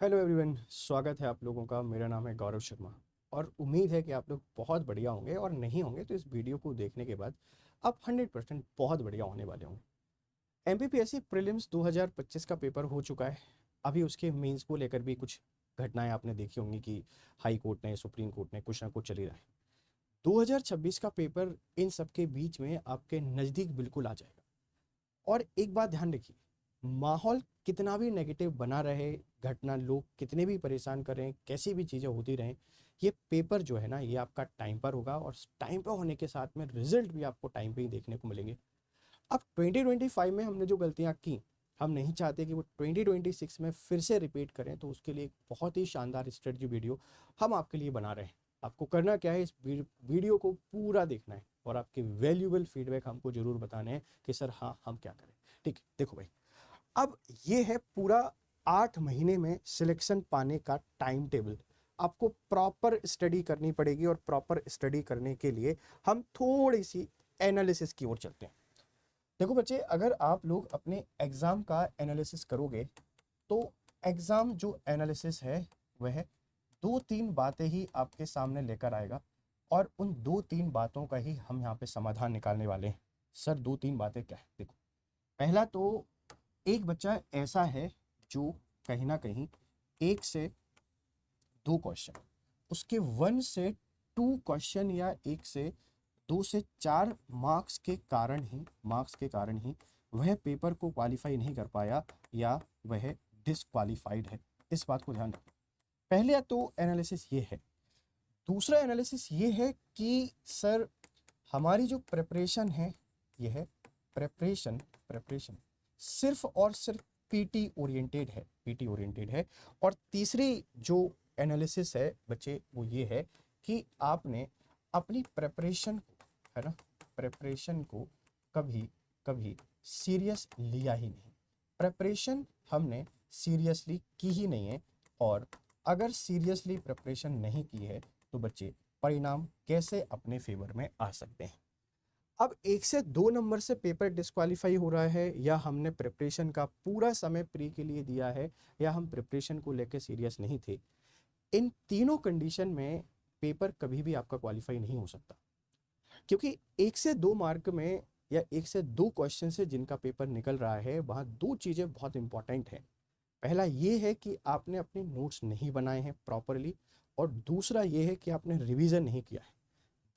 Hello everyone, स्वागत है आप लोगों का। मेरा नाम है गौरव शर्मा और उम्मीद है कि आप लोग बहुत बढ़िया होंगे और नहीं होंगे तो इस वीडियो को देखने के बाद आप 100% बहुत बढ़िया होने वाले होंगे। एमपीपीएससी प्रीलिम्स 2025 का पेपर हो चुका है। अभी उसके मेंस को लेकर भी कुछ घटनाएं आपने देखी होंगी कि हाई कोर्ट ने, सुप्रीम कोर्ट ने कुछ ना कुछ चल ही रहा है। 2026 का पेपर इन सब के बीच में आपके नज़दीक बिल्कुल आ जाएगा। और एक बात ध्यान रखिए, माहौल कितना भी नेगेटिव बना रहे, घटना लोग कितने भी परेशान करें, कैसी भी चीज़ें होती रहें, ये पेपर जो है ना, ये आपका टाइम पर होगा और टाइम पर होने के साथ में रिजल्ट भी आपको टाइम पे ही देखने को मिलेंगे। अब 2025 में हमने जो गलतियां की, हम नहीं चाहते कि वो 2026 में फिर से रिपीट करें। तो उसके लिए एक बहुत ही शानदार स्ट्रेटजी वीडियो हम आपके लिए बना रहे हैं। आपको करना क्या है, इस वीडियो को पूरा देखना है और आपके वैल्यूएबल फीडबैक हमको जरूर बताने हैं कि सर हाँ हम क्या करें। ठीक है, देखो भाई, अब ये है पूरा 8 महीने में सिलेक्शन पाने का टाइम टेबल। आपको प्रॉपर स्टडी करनी पड़ेगी और प्रॉपर स्टडी करने के लिए हम थोड़ी सी एनालिसिस की ओर चलते हैं। देखो बच्चे, अगर आप लोग अपने एग्जाम का एनालिसिस करोगे तो एग्जाम जो एनालिसिस है वह दो तीन बातें ही आपके सामने लेकर आएगा और उन दो तीन बातों का ही हम यहाँ पे समाधान निकालने वाले हैं। सर दो तीन बातें क्या है? देखो, पहला तो एक बच्चा ऐसा है जो कहीं ना कहीं 1 से 2 क्वेश्चन, उसके 1 से 2 क्वेश्चन या 1 से 2 से 4 मार्क्स के कारण ही वह पेपर को क्वालिफाई नहीं कर पाया या वह डिसक्वालिफाइड है। इस बात को ध्यान रखें। पहले तो एनालिसिस ये है। दूसरा एनालिसिस ये है कि सर हमारी जो प्रिपरेशन है, ये है प्रिपरेशन प्रिपरेशन सिर्फ और सिर्फ पीटी ओरिएंटेड है। और तीसरी जो एनालिसिस है बच्चे, वो ये है कि आपने अपनी प्रिपरेशन को, है ना, प्रिपरेशन को कभी कभी सीरियस लिया ही नहीं। प्रिपरेशन हमने सीरियसली की ही नहीं है। और अगर सीरियसली प्रिपरेशन नहीं की है तो बच्चे परिणाम कैसे अपने फेवर में आ सकते हैं। अब 1 से 2 नंबर से पेपर डिस्क्वालीफाई हो रहा है, या हमने प्रिपरेशन का पूरा समय प्री के लिए दिया है, या हम प्रिपरेशन को लेकर सीरियस नहीं थे, इन तीनों कंडीशन में पेपर कभी भी आपका क्वालिफाई नहीं हो सकता। क्योंकि 1 से 2 मार्क में या 1 से 2 क्वेश्चन से जिनका पेपर निकल रहा है, वहां दो चीजें बहुत इंपॉर्टेंट हैं। पहला ये है कि आपने अपने नोट्स नहीं बनाए हैं प्रॉपरली, और दूसरा ये है कि आपने रिवीजन नहीं किया है।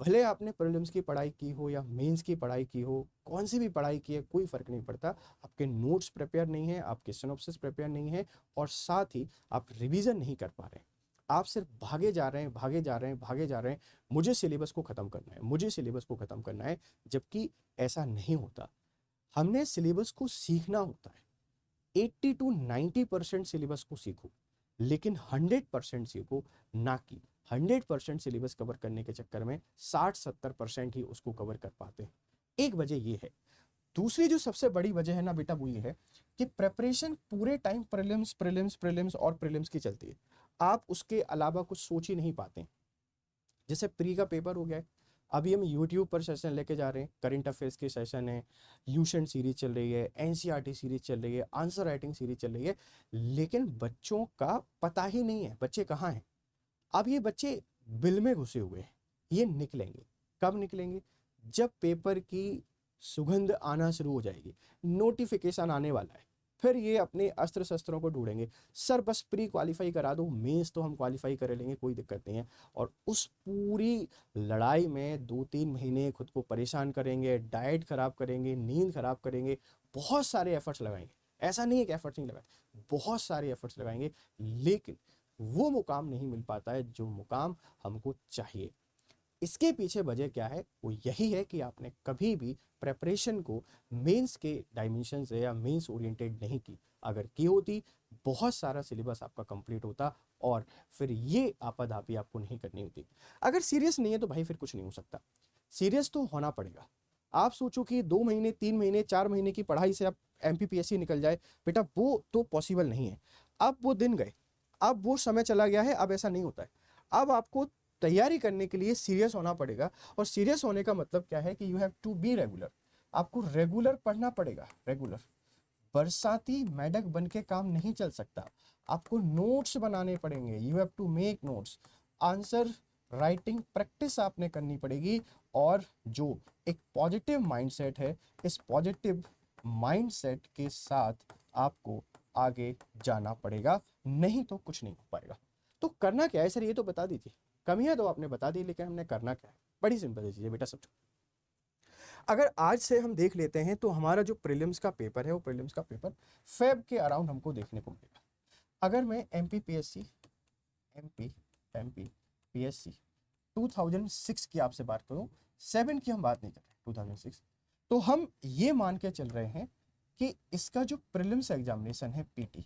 भले आपने प्रीलिम्स की पढ़ाई की हो या मेंस की पढ़ाई की हो, कौन सी भी पढ़ाई की है कोई फर्क नहीं पड़ता, आपके नोट्स प्रिपेयर नहीं है, आपके सिनॉप्सिस प्रिपेयर नहीं है, और साथ ही आप रिवीजन नहीं कर पा रहे हैं। आप सिर्फ भागे जा रहे हैं, भागे जा रहे हैं, भागे जा रहे हैं, मुझे सिलेबस को खत्म करना है, मुझे सिलेबस को खत्म करना है। जबकि ऐसा नहीं होता। हमने सिलेबस को सीखना होता है। 80 to 90% सिलेबस को सीखो, लेकिन 100% सीखो, ना कि 100% सिलेबस कवर करने के चक्कर में 60-70% ही उसको कवर कर पाते हैं। एक वजह ये है। दूसरी जो सबसे बड़ी वजह है ना बेटा, वो ये है कि प्रेपरेशन पूरे टाइम प्रीलिम्स प्रीलिम्स प्रीलिम्स और प्रीलिम्स की चलती है। आप उसके अलावा कुछ सोच ही नहीं पाते। जैसे प्री का पेपर हो गया है, अभी हम यूट्यूब पर सेशन लेके जा रहे हैं, करंट अफेयर्स की सेशन है, ल्यूसेंट सीरीज चल रही है, एनसीईआरटी सीरीज चल रही है, आंसर राइटिंग सीरीज चल रही है, लेकिन बच्चों का पता ही नहीं है बच्चे कहाँ हैं। अब ये बच्चे बिल में घुसे हुए हैं। ये निकलेंगे कब? निकलेंगे जब पेपर की सुगंध आना शुरू हो जाएगी, नोटिफिकेशन आने वाला है, फिर ये अपने अस्त्र शस्त्रों को ढूंढेंगे। सर बस प्री क्वालिफाई करा दो, मेंस तो हम क्वालिफाई कर लेंगे, कोई दिक्कत नहीं है। और उस पूरी लड़ाई में 2-3 महीने खुद को परेशान करेंगे, डाइट खराब करेंगे, नींद खराब करेंगे, बहुत सारे एफर्ट्स लगाएंगे। ऐसा नहीं है कि एफर्ट्स नहीं लगाए, बहुत सारे एफर्ट्स लगाएंगे, लेकिन वो मुकाम नहीं मिल पाता है जो मुकाम हमको चाहिए। इसके पीछे वजह क्या है? वो यही है कि आपने कभी भी प्रेपरेशन को मेंस के डायमेंशन से या मेंस ओरिएंटेड नहीं की। अगर की होती, बहुत सारा सिलेबस आपका कंप्लीट होता और फिर ये आपाधापी आपको नहीं करनी होती। अगर सीरियस नहीं है तो भाई फिर कुछ नहीं हो सकता। सीरियस तो होना पड़ेगा। आप सोचो कि 2 महीने, 3 महीने, 4 महीने की पढ़ाई से आप एमपीपीएससी निकल जाए, बेटा वो तो पॉसिबल नहीं है। अब वो दिन गए, अब वो समय चला गया है, अब ऐसा नहीं होता है। अब आपको तैयारी करने के लिए सीरियस होना पड़ेगा। और सीरियस होने का मतलब क्या है कि you have to be regular. आपको रेगुलर पढ़ना पड़ेगा, रेगुलर। बरसाती मेंढक बन के काम नहीं चल सकता। आपको नोट्स बनाने पड़ेंगे, you have to make notes, answer writing practice आपने करनी पड़ेगी। और जो एक पॉजिटिव माइंडसेट है, इस पॉजिटिव माइंडसेट के साथ आपको आगे जाना पड़ेगा, नहीं तो कुछ नहीं हो पाएगा। तो करना क्या है सर, ये तो बता दीजिए। कमियां तो आपने बता दी, लेकिन हमने करना क्या है? बड़ी सिंपल चीज़ है बेटा, समझो। अगर आज से हम देख लेते हैं तो हमारा जो प्रीलिम्स का पेपर है, वो प्रीलिम्स का पेपर फेब के अराउंड हमको देखने को मिलेगा। अगर मैं एमपीपीएससी 2006 की आपसे बात करूं, 7 की हम बात नहीं कर रहे, 2006, तो हम ये मान के चल रहे हैं कि इसका जो प्रीलिम्स एग्जामिनेशन है पीटी,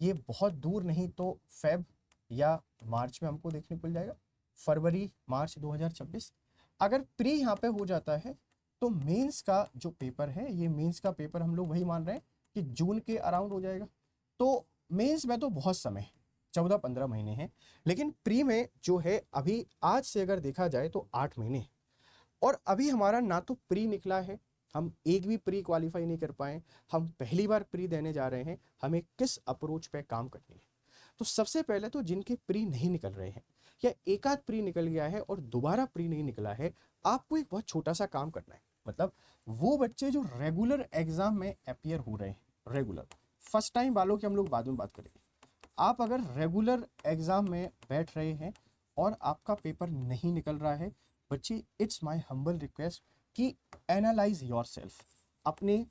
ये बहुत दूर नहीं तो फेब या मार्च में हमको देखने को मिल जाएगा, फरवरी मार्च 2026। अगर प्री यहाँ पे हो जाता है तो मेंस का जो पेपर है, ये मेंस का पेपर हम लोग वही मान रहे हैं कि जून के अराउंड हो जाएगा। तो मेंस में तो बहुत समय, 14-15 महीने हैं, लेकिन प्री में जो है अभी आज से अगर देखा जाए तो 8 महीने। और अभी हमारा ना तो प्री निकला है, हम एक भी प्री क्वालिफाई नहीं कर पाए, हम पहली बार प्री देने जा रहे हैं, हमें किस अप्रोच पे काम करनी है। तो सबसे पहले तो जिनके प्री नहीं निकल रहे हैं या एक आध प्री निकल गया है और दोबारा प्री नहीं निकला है, आपको एक बहुत छोटा सा काम करना है। मतलब वो बच्चे जो रेगुलर एग्जाम में अपीयर हो रहे हैं, रेगुलर, फर्स्ट टाइम वालों की हम लोग बाद में बात करेंगे। आप अगर रेगुलर एग्जाम में बैठ रहे हैं और आपका पेपर नहीं निकल रहा है, बच्चे, इट्स माय हम्बल रिक्वेस्ट कि एनालाइज योरसेल्फ, अपने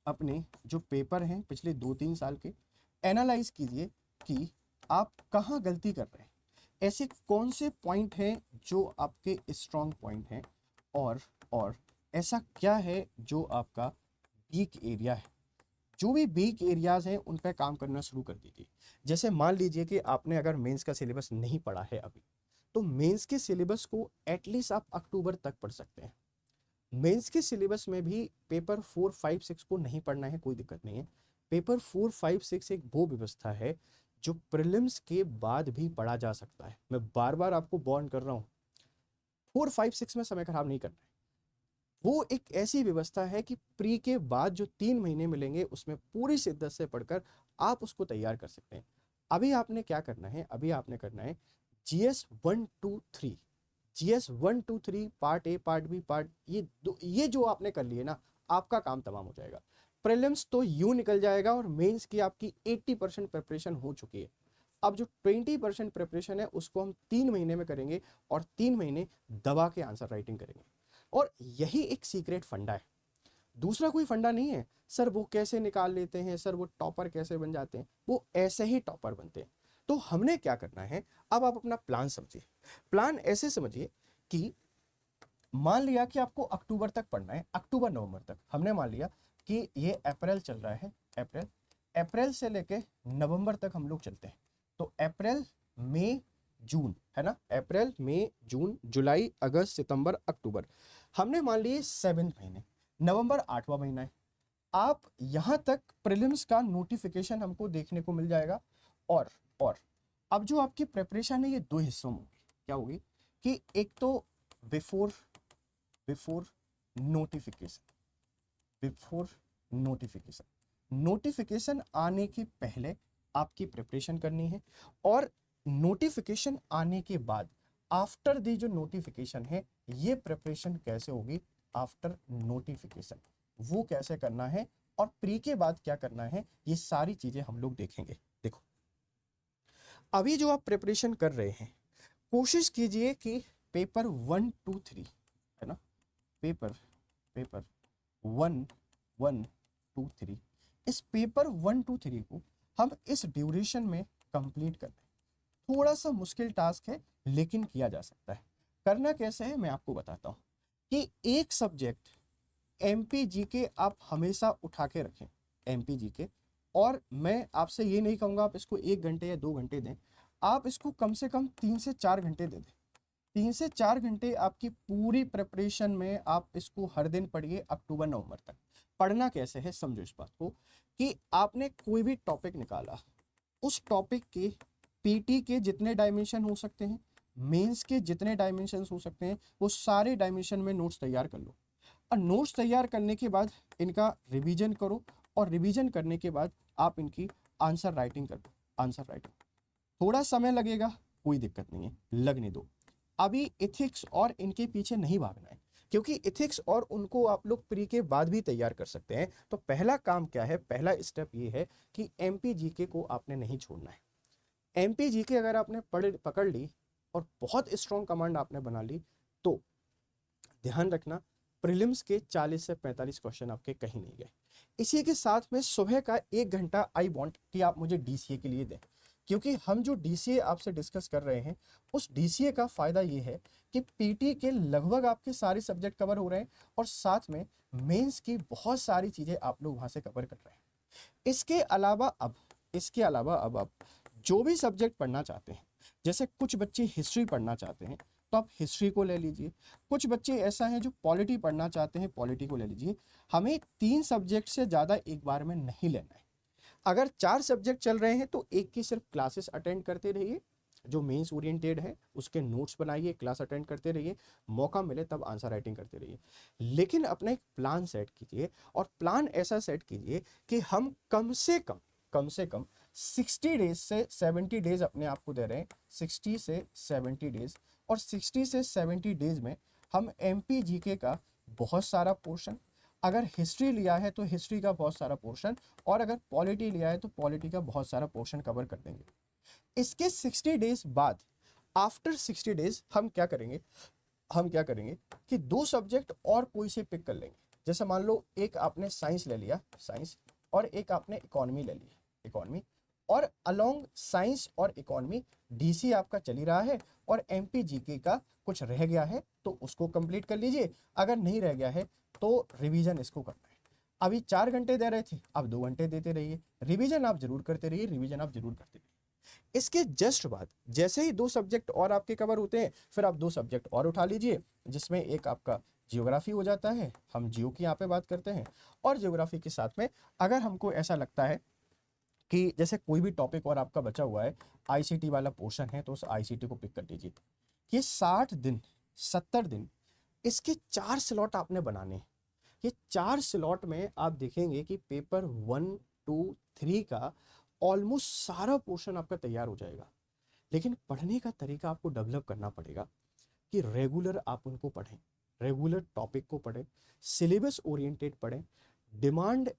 अपने जो पेपर हैं पिछले 2-3 साल के एनालाइज कीजिए कि आप कहाँ गलती कर रहे हैं, ऐसे कौन से पॉइंट हैं जो आपके स्ट्रॉन्ग पॉइंट हैं, और ऐसा क्या है जो आपका वीक एरिया है। जो भी वीक एरियाज हैं उन पर काम करना शुरू कर दीजिए। जैसे मान लीजिए कि आपने अगर मेंस का सिलेबस नहीं पढ़ा है अभी, तो मेंस के सिलेबस को एटलीस्ट आप अक्टूबर तक पढ़ सकते हैं। मेंस के सिलेबस में भी पेपर 4, 5, 6 को नहीं पढ़ना है, कोई दिक्कत नहीं है। पेपर 4, 5, 6 एक वो व्यवस्था है जो प्रीलिम्स के बाद भी पढ़ा जा सकता है। मैं बार बार आपको वार्न कर रहा हूँ, 4, 5, 6 में समय खराब नहीं करना है। वो एक ऐसी व्यवस्था है कि प्री के बाद जो 3 महीने मिलेंगे उसमें पूरी शिद्दत से पढ़कर आप उसको तैयार कर सकते हैं। अभी आपने क्या करना है, अभी आपने करना है GS 1, 2, 3, GS 1, 2, 3 part A, part B, part ये जो आपने कर लिए ना, आपका काम तमाम हो जाएगा। प्रीलिम्स तो यूं निकल जाएगा और मेंस की आपकी 80% प्रिपरेशन हो चुकी है। अब जो 20% प्रिपरेशन है उसको हम 3 महीने में करेंगे और 3 महीने दबा के आंसर राइटिंग करेंगे। और यही एक सीक्रेट फंडा है, दूसरा कोई फंडा नहीं है। सर वो कैसे निकाल लेते हैं, सर वो टॉपर कैसे बन जाते हैं, वो ऐसे ही टॉपर बनते हैं। तो हमने क्या करना है, अब आप अपना प्लान समझिए। प्लान ऐसे समझिए कि मान लिया कि आपको अक्टूबर तक पढ़ना है, अक्टूबर नवंबर तक। हमने मान लिया कि ये अप्रैल चल रहा है, अप्रैल से लेके नवंबर तक हम लोग चलते हैं। तो अप्रैल, मई, जून, है ना, अप्रैल, मई, जून, जुलाई, अगस्त, सितंबर, अक्टूबर, हमने मान लिए 7 महीने। नवंबर 8वां महीना है। आप यहां तक प्रीलिम्स का नोटिफिकेशन हमको देखने को मिल जाएगा। और अब जो आपकी प्रिपरेशन है ये 2 हिस्सों में होगी। क्या होगी कि एक तो बिफोर नोटिफिकेशन आने के पहले आपकी प्रिपरेशन करनी है, और नोटिफिकेशन आने के बाद आफ्टर दी जो नोटिफिकेशन है, ये प्रिपरेशन कैसे होगी आफ्टर नोटिफिकेशन, वो कैसे करना है, और प्री के बाद क्या करना है, ये सारी चीजें हम लोग देखेंगे। देखो, अभी जो आप प्रिपरेशन कर रहे हैं, कोशिश कीजिए कि पेपर 1, 2, 3, है ना, पेपर 1, 2, 3, इस पेपर 1, 2, 3 को हम इस ड्यूरेशन में कंप्लीट कर लें। थोड़ा सा मुश्किल टास्क है लेकिन किया जा सकता है। करना कैसे है मैं आपको बताता हूँ कि एक सब्जेक्ट एमपी के आप हमेशा उठा के रखें, एमपी के। और मैं आपसे ये नहीं कहूँगा आप इसको 1 घंटे या 2 घंटे दें, आप इसको कम से कम 3 से 4 घंटे दे दें। 3 से 4 घंटे आपकी पूरी प्रिपरेशन में आप इसको हर दिन पढ़िए अक्टूबर नवंबर तक। पढ़ना कैसे है समझो इस बात को कि आपने कोई भी टॉपिक निकाला, उस टॉपिक के पीटी के जितने डायमेंशन हो सकते हैं, मेंस के जितने डायमेंशन हो सकते हैं, वो सारे डायमेंशन में नोट्स तैयार कर लो। और नोट्स तैयार करने के बाद इनका रिवीजन करो, और रिवीजन करने के बाद आप इनकी आंसर राइटिंग कर दो, आंसर राइटिंग। थोड़ा समय लगेगा, कोई दिक्कत नहीं है, लगने दो। अभी इथिक्स और इनके पीछे नहीं भागना है, क्योंकि इथिक्स और उनको आप लोग प्री के बाद भी तैयार कर सकते हैं। तो पहला काम क्या है, पहला स्टेप ये है कि एमपी जीके को आपने नहीं छोड़ना है। एमपी जीके अगर आपने पकड़ ली और बहुत स्ट्रॉन्ग कमांड आपने बना ली, तो ध्यान रखना प्रीलिम्स के 40 से 45 क्वेश्चन आपके कहीं नहीं गए। इसी के साथ में सुबह का 1 घंटा आई वांट कि आप मुझे डीसीए के लिए दें, क्योंकि हम जो डीसीए आपसे डिस्कस कर रहे हैं, उस डीसीए का फायदा ये है कि पीटी के लगभग आपके सारे सब्जेक्ट कवर हो रहे हैं और साथ में मेंस की बहुत सारी चीजें आप लोग वहां से कवर कर रहे हैं। इसके अलावा अब आप जो भी सब्जेक्ट पढ़ना चाहते हैं, जैसे कुछ बच्चे हिस्ट्री पढ़ना चाहते हैं तो आप हिस्ट्री को ले लीजिए, कुछ बच्चे ऐसा हैं जो पॉलिटी पढ़ना चाहते हैं, पॉलिटी को ले लीजिए। हमें 3 सब्जेक्ट से ज़्यादा एक बार में नहीं लेना है। अगर 4 सब्जेक्ट चल रहे हैं तो एक की सिर्फ क्लासेस अटेंड करते रहिए, जो मेंस ओरिएंटेड है उसके नोट्स बनाइए, क्लास अटेंड करते रहिए, मौका मिले तब आंसर राइटिंग करते रहिए। लेकिन अपना एक प्लान सेट कीजिए, और प्लान ऐसा सेट कीजिए कि हम कम से कम 60 डेज से 70 डेज अपने आप को दे रहे हैं, 60 से 70 डेज। और 60 से 70 डेज में हम एमपी जीके का बहुत सारा पोर्शन, अगर हिस्ट्री लिया है तो हिस्ट्री का बहुत सारा पोर्शन, और अगर पॉलिटी लिया है तो पॉलिटी का बहुत सारा पोर्शन कवर कर देंगे। इसके 60 डेज बाद, आफ्टर 60 डेज हम क्या करेंगे कि 2 सब्जेक्ट और कोई से पिक कर लेंगे। जैसे मान लो एक आपने साइंस ले लिया, साइंस, और एक आपने इकोनॉमी ले लिया, इकोनॉमी, और अलोंग साइंस और इकोनॉमी डीसी आपका चल ही रहा है और एमपी जीके का कुछ रह गया है तो उसको कंप्लीट कर लीजिए। अगर नहीं रह गया है तो रिवीजन इसको करना है। अभी 4 घंटे दे रहे थे, अब 2 घंटे देते रहिए, रिवीजन आप जरूर करते रहिए, रिवीजन आप जरूर करते रहिए। इसके जस्ट बाद जैसे ही 2 सब्जेक्ट और आपके कवर होते हैं, फिर आप 2 सब्जेक्ट और उठा लीजिए, जिसमें एक आपका जियोग्राफी हो जाता है, हम जियो की यहाँ पे बात करते हैं। और जियोग्राफी के साथ में अगर हमको ऐसा लगता है कि जैसे कोई भी टॉपिक और आपका बचा हुआ है, आईसीटी वाला पोर्शन है, तो उस आईसीटी को पिक कर लीजिए। ये 60 दिन 70 दिन, इसके 4 स्लॉट आपने बनाने हैं। ये 4 स्लॉट में आप देखेंगे कि पेपर 1, 2, 3 का ऑलमोस्ट सारा पोर्शन आपका तैयार हो जाएगा। लेकिन पढ़ने का तरीका आपको डेवलप करना पड़ेगा कि रेगुलर आप उनको पढ़ें, रेगुलर टॉपिक को पढ़ें, सिलेबस ओरिएंटेड पढ़ें, डिमांड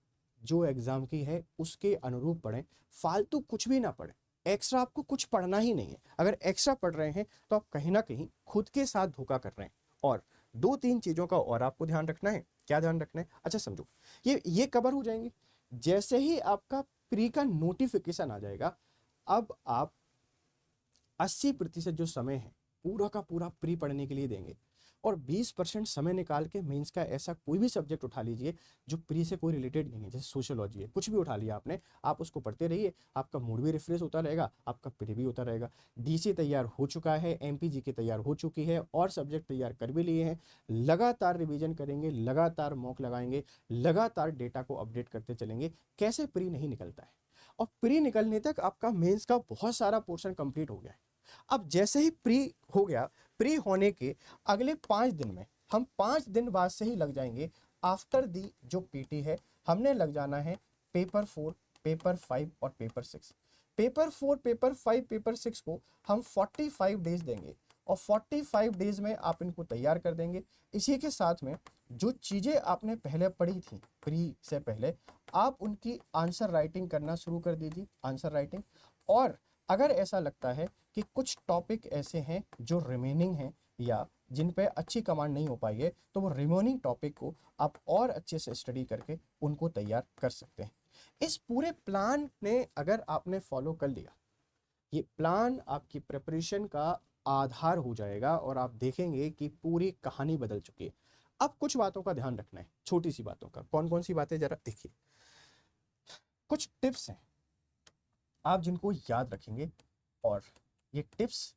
जो एग्जाम की है उसके अनुरूप पढ़ें, फालतू कुछ भी ना पढ़ें। एक्स्ट्रा आपको कुछ पढ़ना ही नहीं है। अगर एक्स्ट्रा पढ़ रहे हैं तो आप कहीं ना कहीं खुद के साथ धोखा कर रहे हैं। और 2-3 चीजों का और आपको ध्यान रखना है। क्या ध्यान रखना है? अच्छा समझो, ये कवर हो जाएंगे। जैसे ही आपका प्री का नोटिफिकेशन आ जाएगा, अब आप 80% जो समय है पूरा का पूरा प्री पढ़ने के लिए देंगे, और 20% समय निकाल के मेंस का ऐसा कोई भी सब्जेक्ट उठा लीजिए जो प्री से कोई रिलेटेड नहीं है। जैसे सोशियोलॉजी है, कुछ भी उठा लिया आपने, आप उसको पढ़ते रहिए, आपका मूड भी रिफ्रेश होता रहेगा, आपका प्री भी होता रहेगा। डीसी तैयार हो चुका है, एमपी की तैयार हो चुकी है, और सब्जेक्ट तैयार कर भी लिए हैं। लगातार रिविजन करेंगे, लगातार मॉक लगाएंगे, लगातार डेटा को अपडेट करते चलेंगे। कैसे प्री नहीं निकलता है, और प्री निकलने तक आपका मेंस का बहुत सारा पोर्शन कंप्लीट हो गया है। अब जैसे ही प्री हो गया, प्री होने के अगले 5 दिन में, हम 5 दिन बाद से ही लग जाएंगे आफ्टर दी जो पीटी है, हमने लग जाना है पेपर 4, पेपर 5 और पेपर 6। पेपर 4, पेपर 5, पेपर 6 को हम 45 डेज देंगे, और 45 डेज में आप इनको तैयार कर देंगे। इसी के साथ में जो चीज़ें आपने पहले पढ़ी थी प्री से पहले, आप उनकी आंसर राइटिंग करना शुरू कर दीजिए, आंसर राइटिंग। और अगर ऐसा लगता है कि कुछ टॉपिक ऐसे हैं जो रिमेनिंग हैं या जिन पे अच्छी कमांड नहीं हो पाई है, तो वो रिमेनिंग टॉपिक को आप और अच्छे से स्टडी करके उनको तैयार कर सकते हैं। इस पूरे प्लान ने अगर आपने फॉलो कर लिया, ये प्लान आपकी प्रिपरेशन का आधार हो जाएगा, और आप देखेंगे कि पूरी कहानी बदल चुकी है। अब कुछ बातों का ध्यान रखना है, छोटी सी बातों का। कौन कौन सी बातें जरा देखिए। कुछ टिप्स हैं आप जिनको याद रखेंगे, और ये टिप्स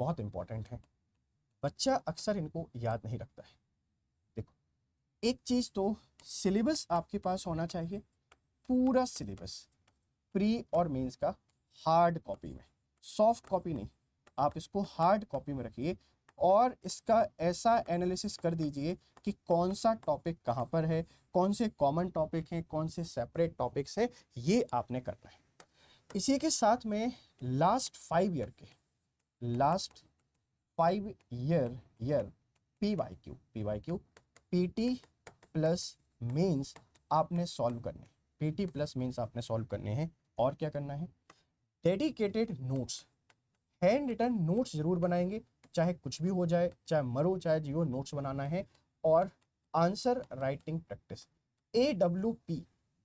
बहुत इंपॉर्टेंट है। बच्चा अक्सर इनको याद नहीं रखता है। देखो, एक चीज तो सिलेबस आपके पास होना चाहिए, पूरा सिलेबस प्री और मेंस का हार्ड कॉपी में, सॉफ्ट कॉपी नहीं। आप इसको हार्ड कॉपी में रखिए, और इसका ऐसा एनालिसिस कर दीजिए कि कौन सा टॉपिक कहाँ पर है, कौन से कॉमन टॉपिक हैं, कौन से सेपरेट टॉपिक्स हैं, ये आपने करना है। इसी के साथ में last 5 year PYQ PT plus mains आपने सॉल्व करने, पीटी प्लस मेंस आपने सॉल्व करने हैं। और क्या करना है, dedicated notes, handwritten notes जरूर बनाएंगे, चाहे कुछ भी हो जाए, चाहे मरो चाहे जियो, नोट्स बनाना है। और answer writing practice, AWP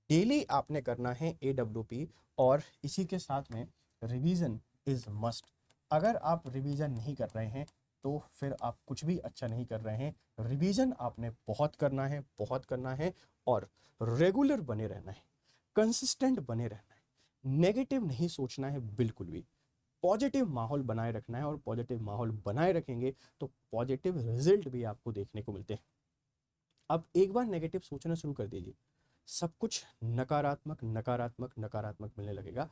daily आपने करना है, AWP। और इसी के साथ में रिवीजन इज मस्ट। अगर आप रिवीजन नहीं कर रहे हैं तो फिर आप कुछ भी अच्छा नहीं कर रहे हैं। रिवीजन आपने बहुत करना है, बहुत करना है, और रेगुलर बने रहना है, कंसिस्टेंट बने रहना है, नेगेटिव नहीं सोचना है बिल्कुल भी, पॉजिटिव माहौल बनाए रखना है। और पॉजिटिव माहौल बनाए रखेंगे तो पॉजिटिव रिजल्ट भी आपको देखने को मिलते हैं। अब एक बार नेगेटिव सोचना शुरू कर दीजिए, सब कुछ नकारात्मक नकारात्मक नकारात्मक मिलने लगेगा।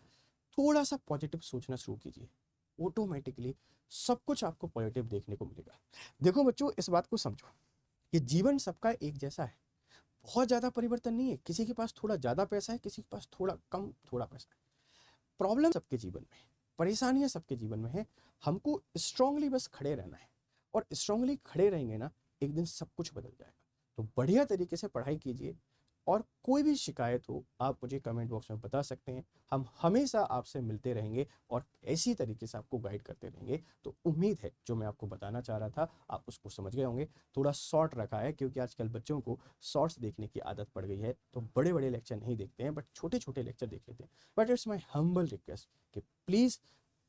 थोड़ा सा पॉजिटिव सोचना शुरू कीजिए, ऑटोमेटिकली सब कुछ आपको पॉजिटिव देखने को मिलेगा। देखो बच्चों, इस बात को समझो कि जीवन सबका एक जैसा है, बहुत ज़्यादा परिवर्तन नहीं है। किसी के पास थोड़ा ज़्यादा पैसा है, किसी के पास थोड़ा कम थोड़ा पैसा है। प्रॉब्लम सबके जीवन में है, परेशानियां सबके जीवन में है। हमको स्ट्रांगली बस खड़े रहना है, और स्ट्रांगली खड़े रहेंगे ना, एक दिन सब कुछ बदल जाएगा। तो बढ़िया तरीके से पढ़ाई कीजिए, और कोई भी शिकायत हो आप मुझे कमेंट बॉक्स में बता सकते हैं। हम हमेशा आपसे मिलते रहेंगे और ऐसी तरीके से आपको गाइड करते रहेंगे। तो उम्मीद है जो मैं आपको बताना चाह रहा था आप उसको समझ गए होंगे। थोड़ा शॉर्ट रखा है क्योंकि आजकल बच्चों को शॉर्ट्स देखने की आदत पड़ गई है, तो बड़े बड़े लेक्चर नहीं देखते हैं, बट छोटे छोटे लेक्चर देख लेते हैं। But it's my humble request कि प्लीज़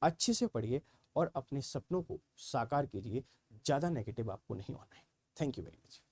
अच्छे से पढ़िए और अपने सपनों को साकार कीजिए। ज़्यादा नेगेटिव आपको नहीं होना है। Thank you very much.